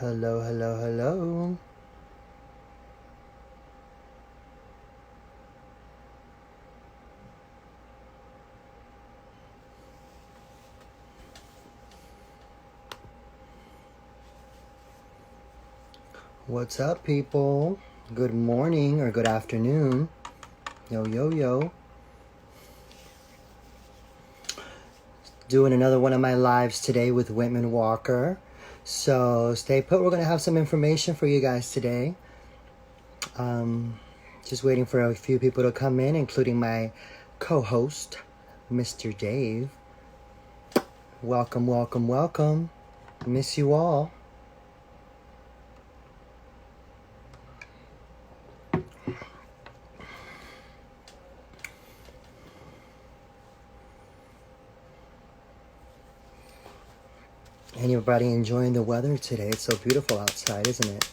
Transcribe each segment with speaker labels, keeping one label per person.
Speaker 1: Hello, hello, hello. What's up, people? Good morning or good afternoon. Yo, yo, yo. Doing another one of my lives today with Whitman-Walker. So stay put. We're going to have some information for you guys today. Just waiting for a few people to come in, including my co-host, Mr. Dave. Welcome, welcome, welcome. Miss you all. Anybody enjoying the weather today? It's so beautiful outside, isn't it?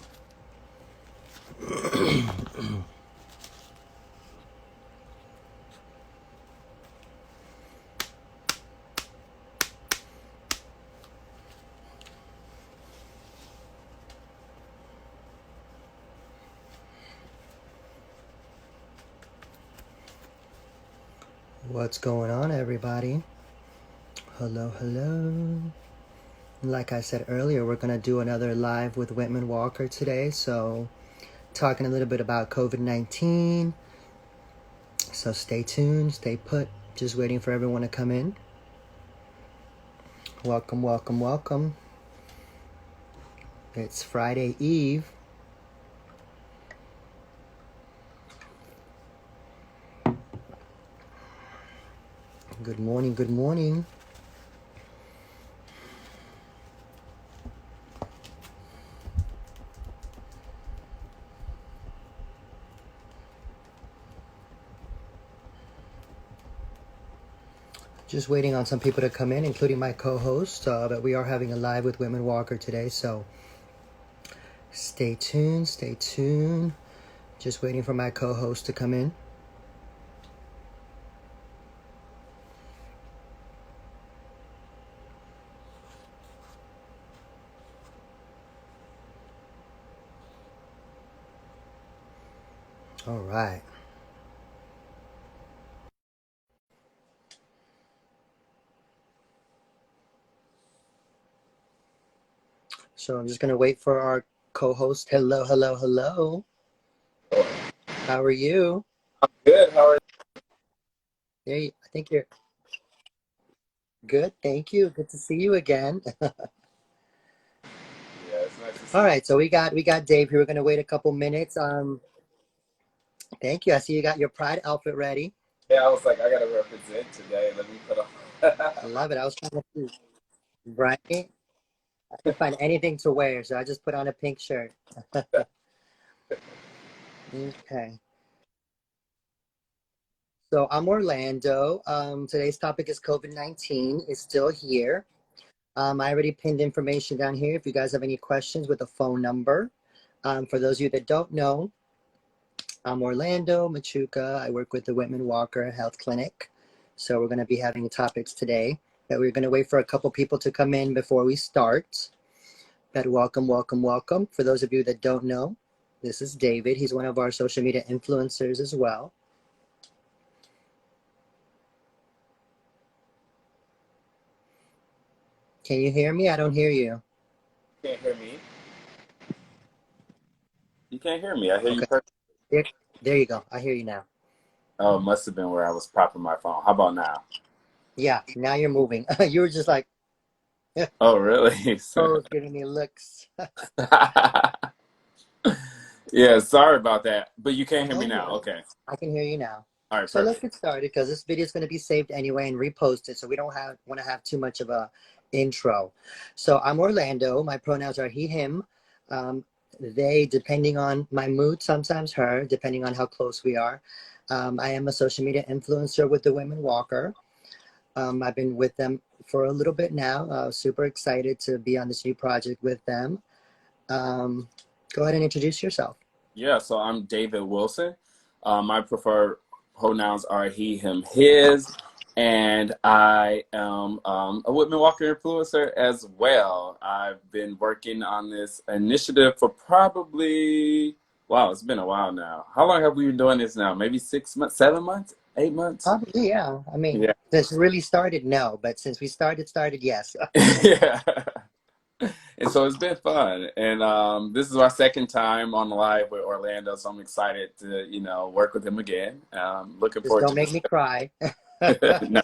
Speaker 1: What's going on, everybody? Hello, hello. Like I said earlier, we're going to do another live with Whitman-Walker today. So talking a little bit about COVID-19. So stay tuned, stay put. Just waiting for everyone to come in. Welcome, welcome, welcome. It's Friday Eve. Good morning, good morning. Just waiting on some people to come in, including my co-host, but we are having a live with Whitman-Walker today, so stay tuned, stay tuned. Just waiting for my co-host to come in. All right. So I'm just going to wait for our co-host. Hello, hello, hello. How are you?
Speaker 2: I'm good. How are you?
Speaker 1: Hey, I think you're good. Thank you. Good to see you again.
Speaker 2: Yeah, it's nice to
Speaker 1: All
Speaker 2: see you.
Speaker 1: right, so we got Dave here. We're going to wait a couple minutes. Thank you. I see you got your Pride outfit ready.
Speaker 2: Yeah, I was like, I gotta represent today. Let me put on.
Speaker 1: I love it. I was trying to see, right? I couldn't find anything to wear, so I just put on a pink shirt. Okay. So I'm Orlando. Today's topic is COVID-19. It's still here. I already pinned information down here if you guys have any questions with a phone number. For those of you that don't know, I'm Orlando Machuca. I work with the Whitman-Walker Health Clinic. So we're going to be having topics today, but we're going to wait for a couple people to come in before we start. But welcome, welcome, welcome. For those of you that don't know, this is David. He's one of our social media influencers as well. Can you hear me? I don't hear you.
Speaker 2: Can't hear me. You can't hear me. I hear you
Speaker 1: Okay,
Speaker 2: perfect.
Speaker 1: there, there you go. I hear you now.
Speaker 2: Oh, it must have been where I was propping my phone. How about now?
Speaker 1: Yeah, now you're moving. You were just like,
Speaker 2: Oh, really?
Speaker 1: oh, giving me looks.
Speaker 2: Yeah, sorry about that. But you can't hear me
Speaker 1: Don't
Speaker 2: now.
Speaker 1: worry.
Speaker 2: Okay.
Speaker 1: I can hear you now.
Speaker 2: All right,
Speaker 1: So let's
Speaker 2: perfect.
Speaker 1: get started because this video is going to be saved anyway and reposted. So we don't want to have too much of a intro. So I'm Orlando. My pronouns are he, him. Um, they, depending on my mood, sometimes her, depending on how close we are. I am a social media influencer with the Whitman-Walker. I've been with them for a little bit now. Super excited to be on this new project with them. Go ahead and introduce yourself.
Speaker 2: Yeah, so I'm David Wilson. My preferred pronouns are he, him, his. and I am a Whitman-Walker influencer as well. I've been working on this initiative for probably, wow, it's been a while now. How long have we been doing this now? Maybe 6 months, 7 months, 8 months?
Speaker 1: Probably, yeah. I mean,
Speaker 2: Yeah.
Speaker 1: this really started, no, but since we started, yes.
Speaker 2: Yeah. And so it's been fun. And this is our second time on live with Orlando, so I'm excited to, work with him again. Looking
Speaker 1: Just
Speaker 2: forward
Speaker 1: don't
Speaker 2: to
Speaker 1: make
Speaker 2: this.
Speaker 1: me cry.
Speaker 2: No,
Speaker 1: I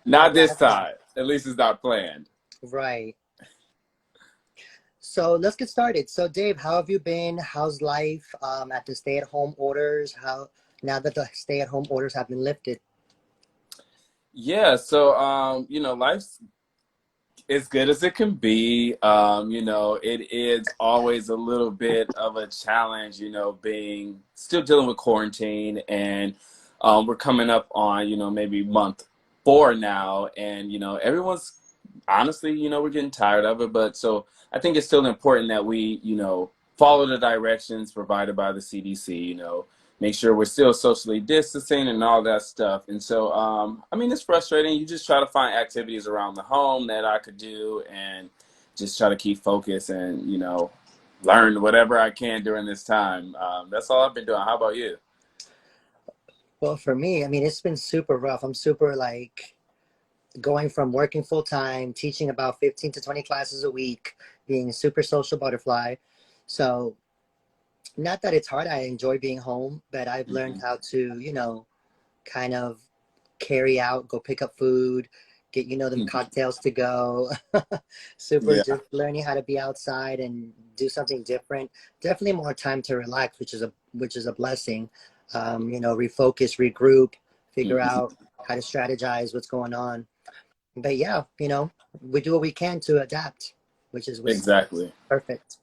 Speaker 2: not
Speaker 1: gotta
Speaker 2: this
Speaker 1: have,
Speaker 2: time. At least it's not planned.
Speaker 1: right. So let's get started. So Dave, how have you been? How's life at the stay-at-home orders? How now that the stay-at-home orders have been lifted?
Speaker 2: Yeah, so life's as good as it can be. It is always a little bit of a challenge, being still dealing with quarantine, and we're coming up on, maybe month 4 now, and everyone's honestly, we're getting tired of it, but so I think it's still important that we, follow the directions provided by the CDC, make sure we're still socially distancing and all that stuff. And so, I mean, it's frustrating. You just try to find activities around the home that I could do and just try to keep focus and, learn whatever I can during this time. That's all I've been doing. How about you?
Speaker 1: Well, for me, I mean, it's been super rough. I'm super like going from working full time, teaching about 15 to 20 classes a week, being a super social butterfly. So, not that it's hard. I enjoy being home, but I've learned
Speaker 2: Hmm.
Speaker 1: how to, kind of carry out, go pick up food, get, them cocktails to go. Super
Speaker 2: Yeah,
Speaker 1: just learning how to be outside and do something different. Definitely more time to relax, which is a blessing. Refocus, regroup, figure
Speaker 2: hmm,
Speaker 1: out how to strategize what's going on. But yeah, we do what we can to adapt, which is was
Speaker 2: exactly.
Speaker 1: perfect.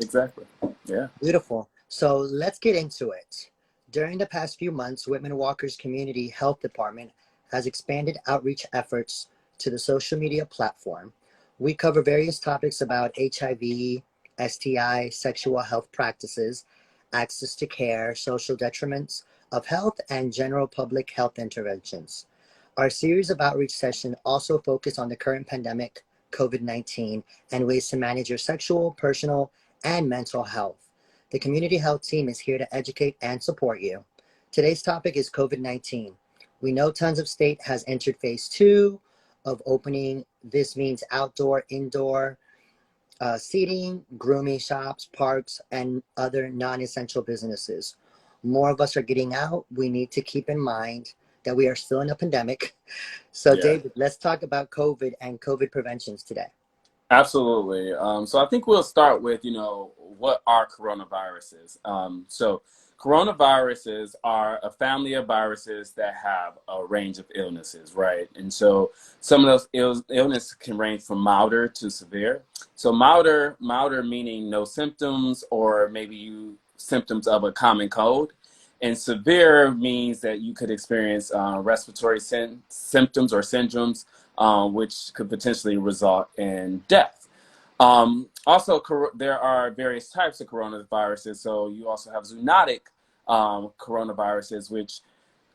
Speaker 2: Exactly. Yeah.
Speaker 1: Beautiful. So let's get into it. During the past few months, Whitman-Walker's Community Health Department has expanded outreach efforts to the social media platform. We cover various topics about HIV, STI, sexual health practices, access to care, social detriments of health, and general public health interventions. Our series of outreach sessions also focus on the current pandemic, COVID-19, and ways to manage your sexual, personal, and mental health. The community health team is here to educate and support you. Today's topic is COVID-19. We know tons of state has entered phase 2 of opening. This means outdoor, indoor seating, grooming shops, parks, and other non-essential businesses. More of us are getting out. We need to keep in mind that we are still in a pandemic. So
Speaker 2: Yeah.
Speaker 1: David, let's talk about COVID and COVID preventions today.
Speaker 2: Absolutely. So I think we'll start with, what are coronaviruses? So coronaviruses are a family of viruses that have a range of illnesses, right? And so some of those illnesses can range from milder to severe. So milder meaning no symptoms, or maybe you symptoms of a common cold. And severe means that you could experience respiratory symptoms or syndromes, which could potentially result in death. Also, there are various types of coronaviruses. So you also have zoonotic coronaviruses, which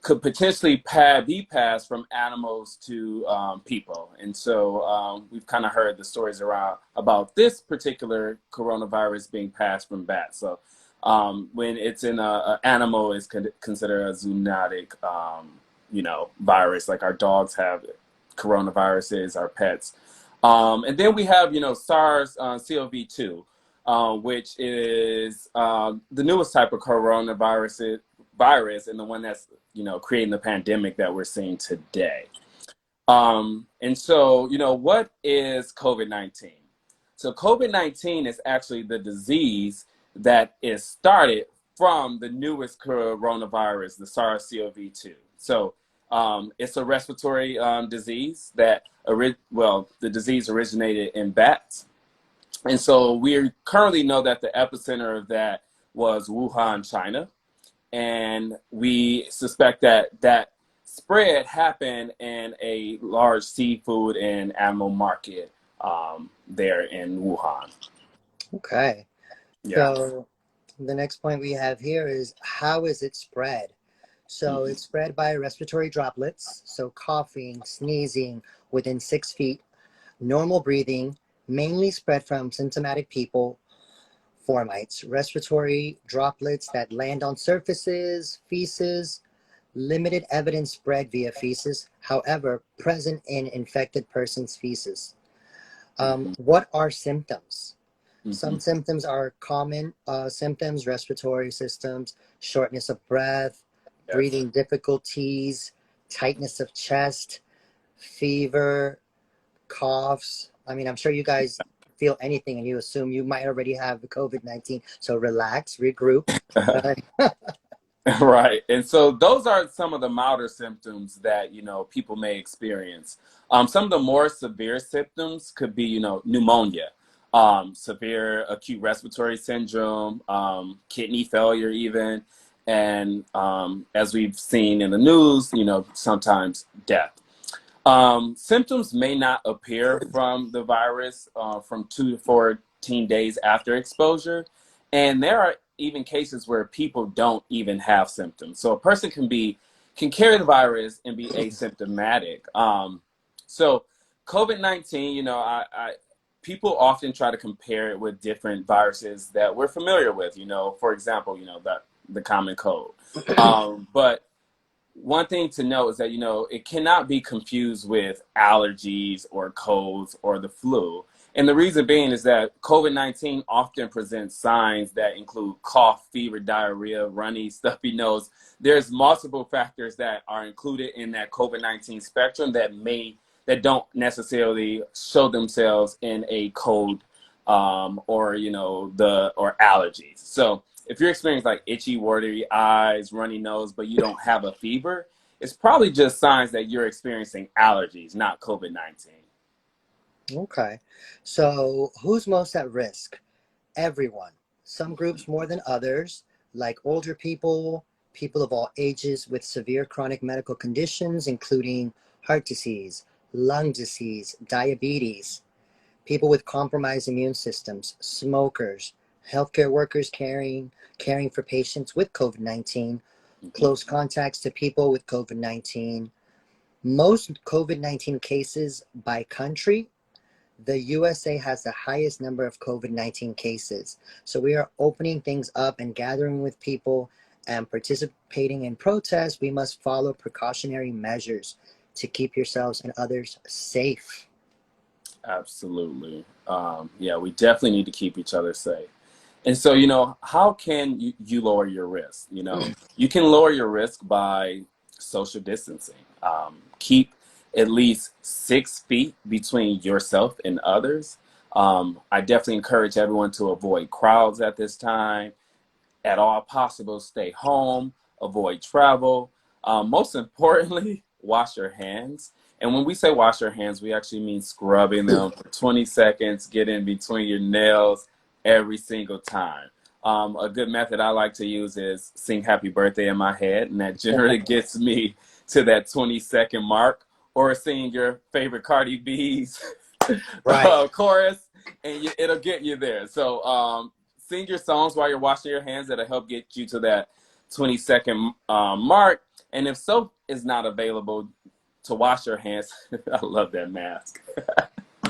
Speaker 2: could potentially be passed from animals to people. And so we've kind of heard the stories around about this particular coronavirus being passed from bats. So when it's in a animal, it's considered a zoonotic, virus. Like our dogs have coronaviruses, our pets. And then we have, SARS-CoV-2, which is the newest type of virus, and the one that's, creating the pandemic that we're seeing today. And so, what is COVID-19? So COVID-19 is actually the disease that is started from the newest coronavirus, the SARS-CoV-2. So it's a respiratory disease that, the disease originated in bats. And so we currently know that the epicenter of that was Wuhan, China. And we suspect that spread happened in a large seafood and animal market there in Wuhan.
Speaker 1: Okay.
Speaker 2: Yeah.
Speaker 1: So the next point we have here is how is it spread? So it's spread by respiratory droplets. So coughing, sneezing within 6 feet, normal breathing, mainly spread from symptomatic people, formites, respiratory droplets that land on surfaces, feces, limited evidence spread via feces, however, present in infected person's feces.
Speaker 2: Mm-hmm.
Speaker 1: What are symptoms?
Speaker 2: Mm-hmm.
Speaker 1: Some symptoms are common symptoms, respiratory systems, shortness of breath,
Speaker 2: Yes.
Speaker 1: breathing difficulties, tightness of chest, fever, coughs. I mean, I'm sure you guys feel anything and you assume you might already have the COVID-19. So relax, regroup. But
Speaker 2: Right. And so those are some of the milder symptoms that, people may experience. Some of the more severe symptoms could be, pneumonia, severe acute respiratory syndrome, kidney failure even, and as we've seen in the news, sometimes death. Symptoms may not appear from the virus from 2 to 14 days after exposure. And there are even cases where people don't even have symptoms. So a person can carry the virus and be asymptomatic. So COVID-19, people often try to compare it with different viruses that we're familiar with. For example, the common cold. But one thing to note is that it cannot be confused with allergies or colds or the flu. And the reason being is that COVID-19 often presents signs that include cough, fever, diarrhea, runny, stuffy nose. There's multiple factors that are included in that COVID-19 spectrum that don't necessarily show themselves in a cold or allergies. So if you're experiencing like itchy, watery eyes, runny nose, but you don't have a fever, it's probably just signs that you're experiencing allergies, not COVID-19.
Speaker 1: okay. So who's most at risk? Everyone. Some groups more than others, like older people, people of all ages with severe chronic medical conditions, including heart disease, lung disease, diabetes, people with compromised immune systems, smokers, healthcare workers caring for patients with COVID-19,
Speaker 2: Mm-hmm.
Speaker 1: close contacts to people with COVID-19. Most COVID-19 cases by country, the USA has the highest number of COVID-19 cases. So we are opening things up and gathering with people and participating in protests. We must follow precautionary measures to keep yourselves and others safe.
Speaker 2: Absolutely. Yeah, we definitely need to keep each other safe. And so, how can you lower your risk? You can lower your risk by social distancing. Keep at least 6 feet between yourself and others. I definitely encourage everyone to avoid crowds at this time. At all possible, stay home, avoid travel. Most importantly, wash your hands. And when we say wash your hands, we actually mean scrubbing them for 20 seconds, get in between your nails every single time. A good method I like to use is sing happy birthday in my head, and that generally gets me to that 20-second mark, or sing your favorite Cardi B's
Speaker 1: Right.
Speaker 2: chorus, and it'll get you there. So sing your songs while you're washing your hands. That'll help get you to that 20-second mark. And if soap is not available to wash your hands, I love that mask.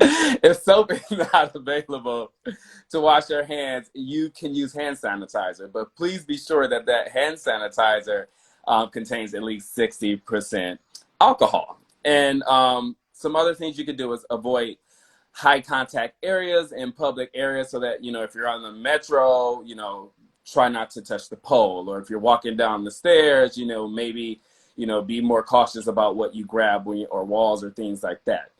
Speaker 2: If soap is not available to wash your hands, you can use hand sanitizer. But please be sure that hand sanitizer contains at least 60% alcohol. And some other things you could do is avoid high contact areas in public areas, so that if you're on the metro, try not to touch the pole, or if you're walking down the stairs, maybe be more cautious about what you grab or walls or things like that.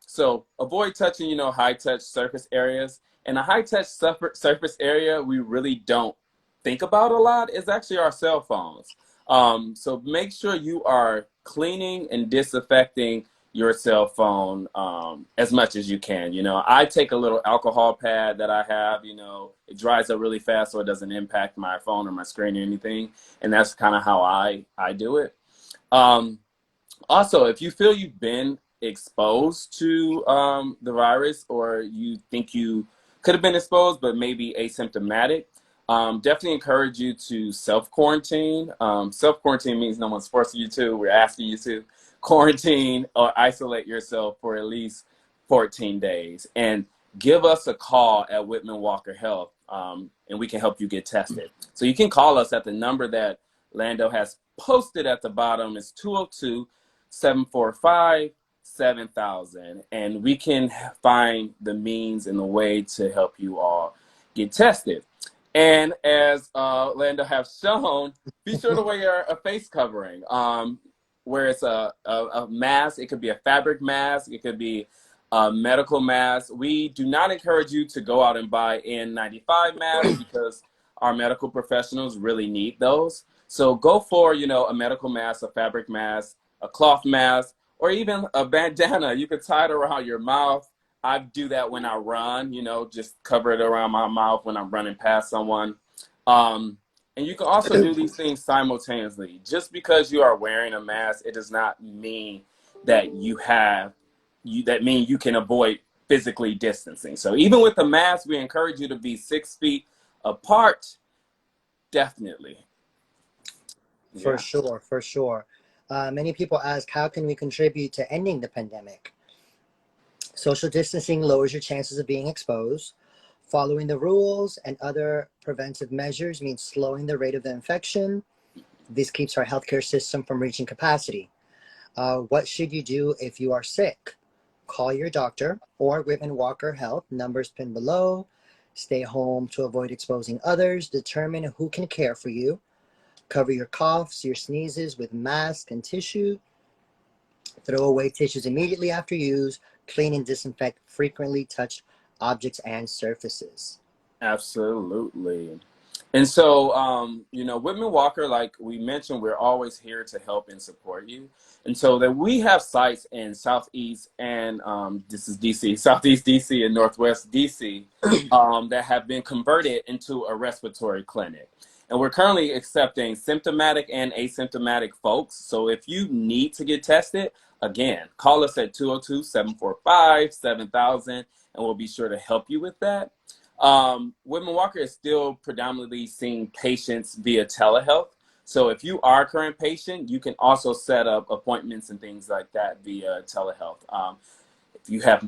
Speaker 2: So avoid touching high touch surface areas. And a high touch surface area we really don't think about a lot is actually our cell phones. So make sure you are cleaning and disinfecting your cell phone as much as you can. I take a little alcohol pad that I have. It dries up really fast, so it doesn't impact my phone or my screen or anything. And that's kind of how I do it. Also, if you feel you've been exposed to the virus, or you think you could have been exposed but maybe asymptomatic, Definitely encourage you to self-quarantine. Self-quarantine means no one's forcing you to. We're asking you to quarantine or isolate yourself for at least 14 days. And give us a call at Whitman-Walker Health, and we can help you get tested. So you can call us at the number that Lando has posted at the bottom. It's 202-745-7000. And we can find the means and the way to help you all get tested. And as Lando has shown, be sure to wear a face covering, where it's a mask. It could be a fabric mask. It could be a medical mask. We do not encourage you to go out and buy N95 masks because our medical professionals really need those. So go for, a medical mask, a fabric mask, a cloth mask, or even a bandana. You could tie it around your mouth. I do that when I run, just cover it around my mouth when I'm running past someone. And you can also do these things simultaneously. Just because you are wearing a mask, it does not mean that you can avoid physically distancing. So even with the mask, we encourage you to be 6 feet apart. Definitely.
Speaker 1: For sure, for sure. Many people ask, how can we contribute to ending the pandemic? Social distancing lowers your chances of being exposed. Following the rules and other preventive measures means slowing the rate of the infection. This keeps our healthcare system from reaching capacity. What should you do if you are sick? Call your doctor or Whitman-Walker Health, numbers pinned below. Stay home to avoid exposing others. Determine who can care for you. Cover your coughs, your sneezes with mask and tissue. Throw away tissues immediately after use. Clean and disinfect frequently touched objects and surfaces.
Speaker 2: Absolutely. And so, Whitman-Walker, like we mentioned, we're always here to help and support you. And so that we have sites in Southeast and this is DC, Southeast DC and Northwest DC that have been converted into a respiratory clinic. And we're currently accepting symptomatic and asymptomatic folks. So if you need to get tested, again, call us at 202-745-7000, and we'll be sure to help you with that. Whitman-Walker is still predominantly seeing patients via telehealth. So if you are a current patient, you can also set up appointments and things like that via telehealth. If you have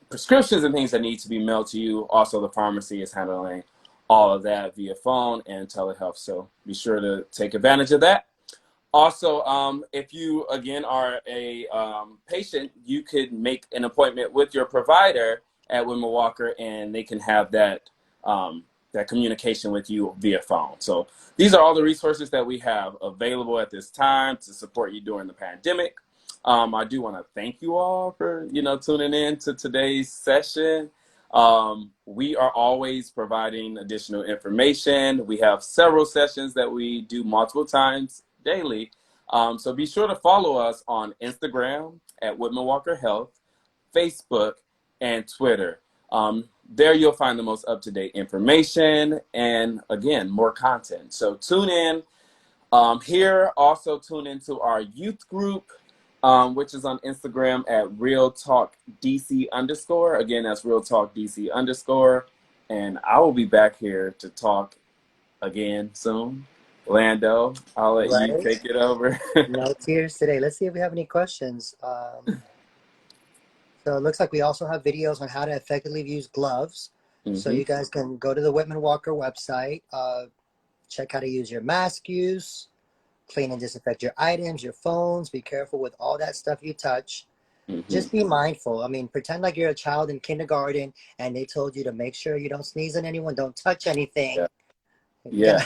Speaker 2: prescriptions and things that need to be mailed to you, also the pharmacy is handling all of that via phone and telehealth. So be sure to take advantage of that. Also, if you, again, are a patient, you could make an appointment with your provider at Whitman-Walker, and they can have that communication with you via phone. So these are all the resources that we have available at this time to support you during the pandemic. I do want to thank you all for, tuning in to today's session. We are always providing additional information. We have several sessions that we do multiple times daily. So be sure to follow us on Instagram at Whitman-Walker Health, Facebook, and Twitter. There you'll find the most up-to-date information and, again, more content. So tune in. Here, also tune into our youth group, which is on Instagram at Real Talk DC _. Again, that's Real Talk DC _. And I will be back here to talk again soon. Lando, I'll let you take it over.
Speaker 1: No tears today. Let's see if we have any questions. So it looks like we also have videos on how to effectively use gloves. So you guys can go to the Whitman-Walker website, check how to use your mask use, clean and disinfect your items, your phones. Be careful with all that stuff you touch. Just be mindful. I mean, pretend like you're a child in kindergarten and they told you to make sure you don't sneeze on anyone, don't touch anything.
Speaker 2: Yeah.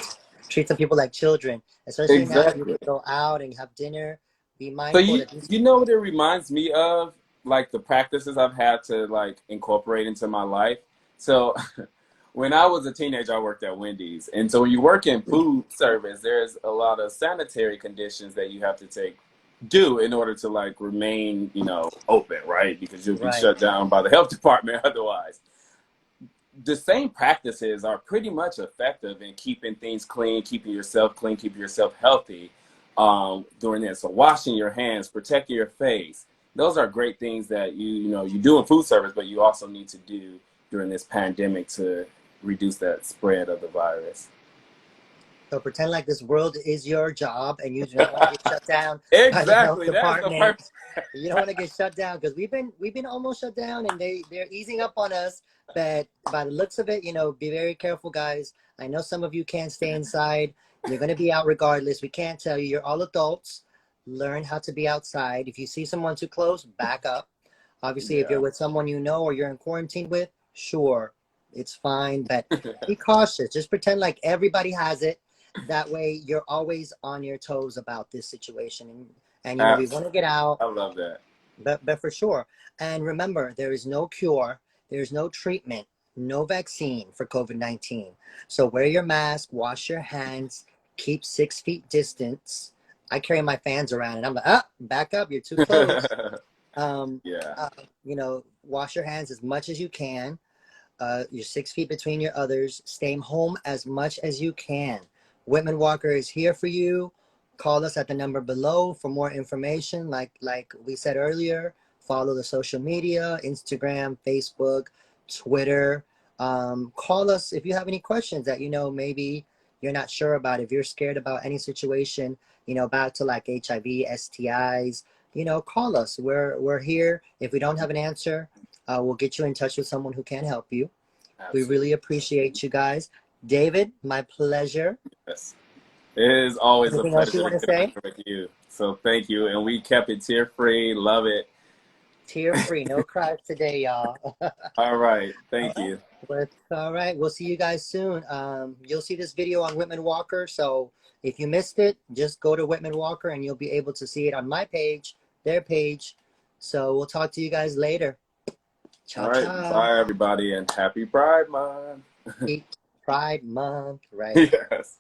Speaker 1: Treat some people like children, especially now that you go out and have dinner. Be mindful.
Speaker 2: So you know what it reminds me of? Like the practices I've had to incorporate into my life. So when I was a teenager, I worked at Wendy's. And so when you work in food service, there's a lot of sanitary conditions that you have to do in order to remain, open, right? Because you'll be shut down by the health department otherwise. The same practices are pretty much effective in keeping things clean, keeping yourself clean, keeping yourself healthy during this. So washing your hands, protecting your face. Those are great things that you do in food service, but you also need to do during this pandemic to reduce that spread of the virus.
Speaker 1: So pretend like this world is your job and you do not want to get shut down by the health
Speaker 2: Exactly. That's the
Speaker 1: department.
Speaker 2: purpose.
Speaker 1: You don't want to get shut down because we've been almost shut down and they're easing up on us. But by the looks of it, be very careful, guys. I know some of you can't stay inside. You're going to be out regardless. We can't tell you. You're all adults. Learn how to be outside. If you see someone too close, back up. Obviously, if you're
Speaker 2: Yeah.
Speaker 1: with someone you know or you're in quarantine with, sure, it's fine. But be cautious. Just pretend like everybody has it. That way, you're always on your toes about this situation. And we want to get out,
Speaker 2: I love that.
Speaker 1: but for sure. And remember, there is no cure, there's no treatment, no vaccine for COVID-19. So wear your mask, wash your hands, keep 6 feet distance. I carry my fans around and I'm like, back up, you're too close.
Speaker 2: Yeah.
Speaker 1: Wash your hands as much as you can. You're 6 feet between your others. Stay home as much as you can. Whitman-Walker is here for you. Call us at the number below for more information. Like we said earlier, follow the social media, Instagram, Facebook, Twitter. Call us if you have any questions that maybe you're not sure about. If you're scared about any situation, back to like HIV, STIs, call us. We're here. If we don't have an answer, we'll get you in touch with someone who can help you.
Speaker 2: Absolutely.
Speaker 1: We really appreciate you guys. David, my pleasure.
Speaker 2: Yes. It is always
Speaker 1: Anything
Speaker 2: a
Speaker 1: else you
Speaker 2: pleasure
Speaker 1: want
Speaker 2: to
Speaker 1: to say?
Speaker 2: connect with you. So thank you. And we kept it tear-free. Love it.
Speaker 1: Tear-free, no cries today, y'all.
Speaker 2: All right. Thank you.
Speaker 1: All right. We'll see you guys soon. You'll see this video on Whitman-Walker. So if you missed it, just go to Whitman-Walker and you'll be able to see it on my page, their page. So we'll talk to you guys later. Ciao,
Speaker 2: All right.
Speaker 1: ciao.
Speaker 2: Bye, everybody, and happy Pride Month.
Speaker 1: Pride Month, right?
Speaker 2: Yes.